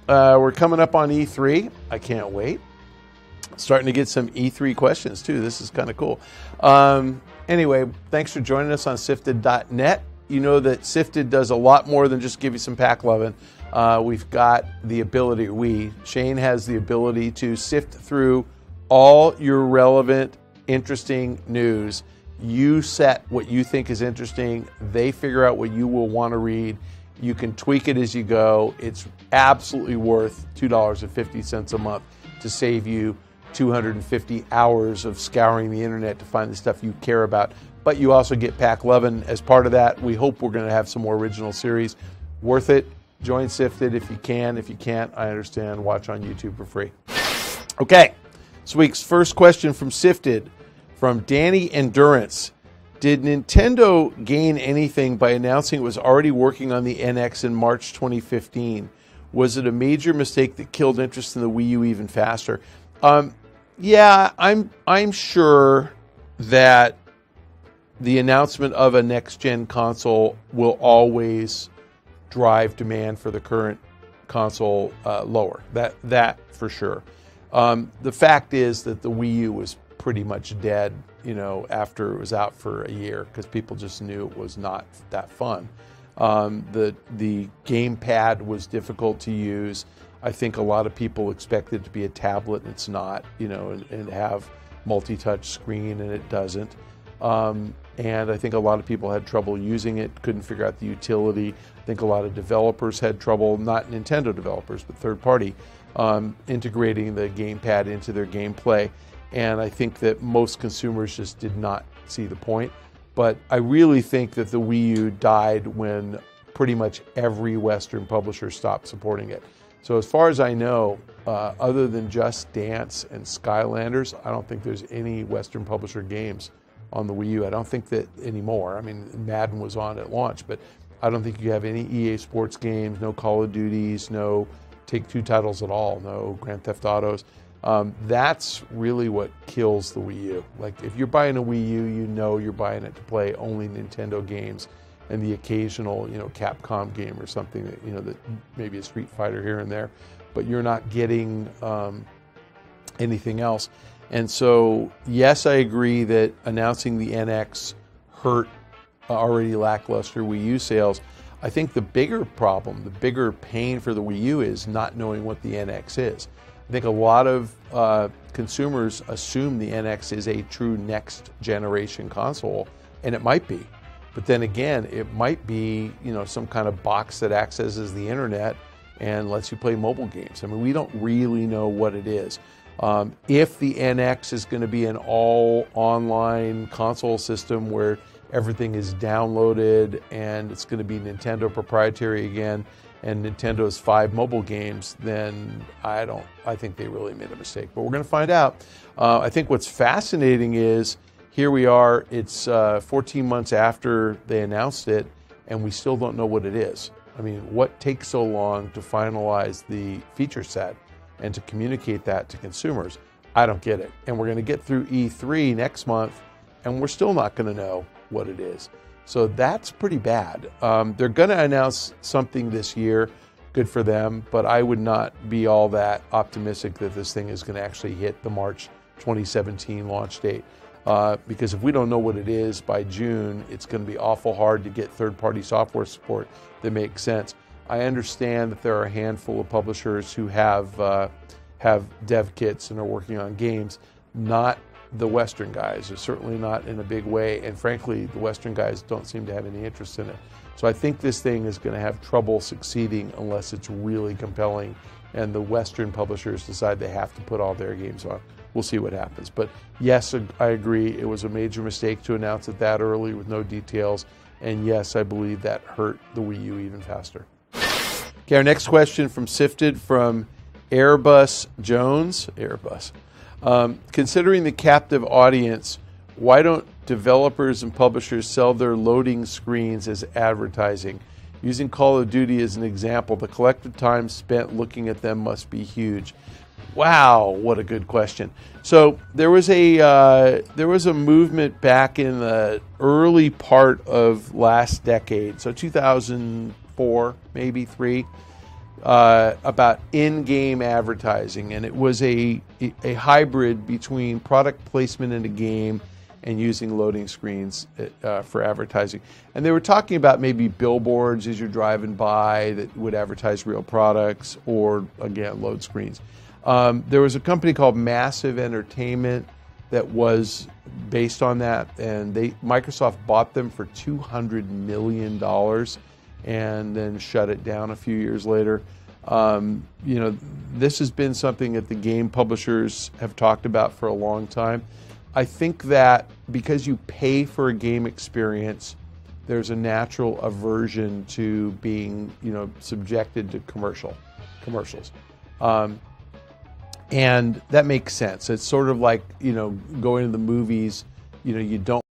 We're coming up on E3. I can't wait. Starting to get some E3 questions, too. This is kind of cool. Anyway, thanks for joining us on Sifted.net. You know that Sifted does a lot more than just give you some pack loving. We've got the ability, Shane has the ability to sift through all your relevant, interesting news. You set what you think is interesting. They figure out what you will want to read. You can tweak it as you go. It's absolutely worth $2.50 a month to save you 250 hours of scouring the internet to find the stuff you care about. But you also get Pack Lovin' as part of that. We hope we're going to have some more original series. Worth it. Join Sifted if you can. If you can't, I understand. Watch on YouTube for free. Okay, this week's first question from Sifted, from Danny Endurance. Did Nintendo gain anything by announcing it was already working on the NX in March 2015? Was it a major mistake that killed interest in the Wii U even faster? Yeah, I'm sure that the announcement of a next-gen console will always drive demand for the current console lower. That for sure. The fact is that the Wii U was pretty much dead, after it was out for a year, because people just knew it was not that fun. The gamepad was difficult to use. I think a lot of people expected it to be a tablet, and it's not, and have multi-touch screen, and it doesn't. And I think a lot of people had trouble using it, couldn't figure out the utility. I think a lot of developers had trouble, not Nintendo developers, but third-party, integrating the gamepad into their gameplay. And I think that most consumers just did not see the point. But I really think that the Wii U died when pretty much every Western publisher stopped supporting it. So as far as I know, other than Just Dance and Skylanders, I don't think there's any Western publisher games on the Wii U. I don't think that anymore. I mean, Madden was on at launch, but I don't think you have any EA Sports games, no Call of Duties, no Take-Two titles at all, no Grand Theft Autos. That's really what kills the Wii U. Like, if you're buying a Wii U, you're buying it to play only Nintendo games and the occasional, Capcom game or something that, that maybe a Street Fighter here and there, but you're not getting anything else. And so, yes, I agree that announcing the NX hurt already lackluster Wii U sales. I think the bigger problem, the bigger pain for the Wii U is not knowing what the NX is. I think a lot of consumers assume the NX is a true next generation console, and it might be. But then again, it might be, some kind of box that accesses the internet and lets you play mobile games. I mean, we don't really know what it is. If the NX is going to be an all online console system where everything is downloaded and it's going to be Nintendo proprietary again, and Nintendo's 5 mobile games, then I think they really made a mistake. But we're going to find out. I think what's fascinating is, here we are, it's 14 months after they announced it, and we still don't know what it is. I mean, what takes so long to finalize the feature set and to communicate that to consumers? I don't get it. And we're going to get through E3 next month, and we're still not going to know what it is. So that's pretty bad. They're going to announce something this year. Good for them. But I would not be all that optimistic that this thing is going to actually hit the March 2017 launch date. Because if we don't know what it is by June, it's going to be awful hard to get third-party software support that makes sense. I understand that there are a handful of publishers who have dev kits and are working on games, not the Western guys, or certainly not in a big way, and frankly, the Western guys don't seem to have any interest in it. So I think this thing is going to have trouble succeeding unless it's really compelling and the Western publishers decide they have to put all their games on. We'll see what happens. But yes, I agree, it was a major mistake to announce it that early with no details, and yes, I believe that hurt the Wii U even faster. Okay, our next question from Sifted, from Airbus Jones. Airbus. Considering the captive audience, why don't developers and publishers sell their loading screens as advertising? Using Call of Duty as an example, the collective time spent looking at them must be huge. Wow, what a good question. So there was a movement back in the early part of last decade, so 2004, maybe 3, about in-game advertising, and it was a hybrid between product placement in a game and using loading screens for advertising. And they were talking about maybe billboards as you're driving by that would advertise real products, or again, load screens. There was a company called Massive Entertainment that was based on that, and Microsoft bought them for $200 million and then shut it down a few years later. This has been something that the game publishers have talked about for a long time. I think that because you pay for a game experience, there's a natural aversion to being, subjected to commercials. And that makes sense. It's sort of like, going to the movies, you don't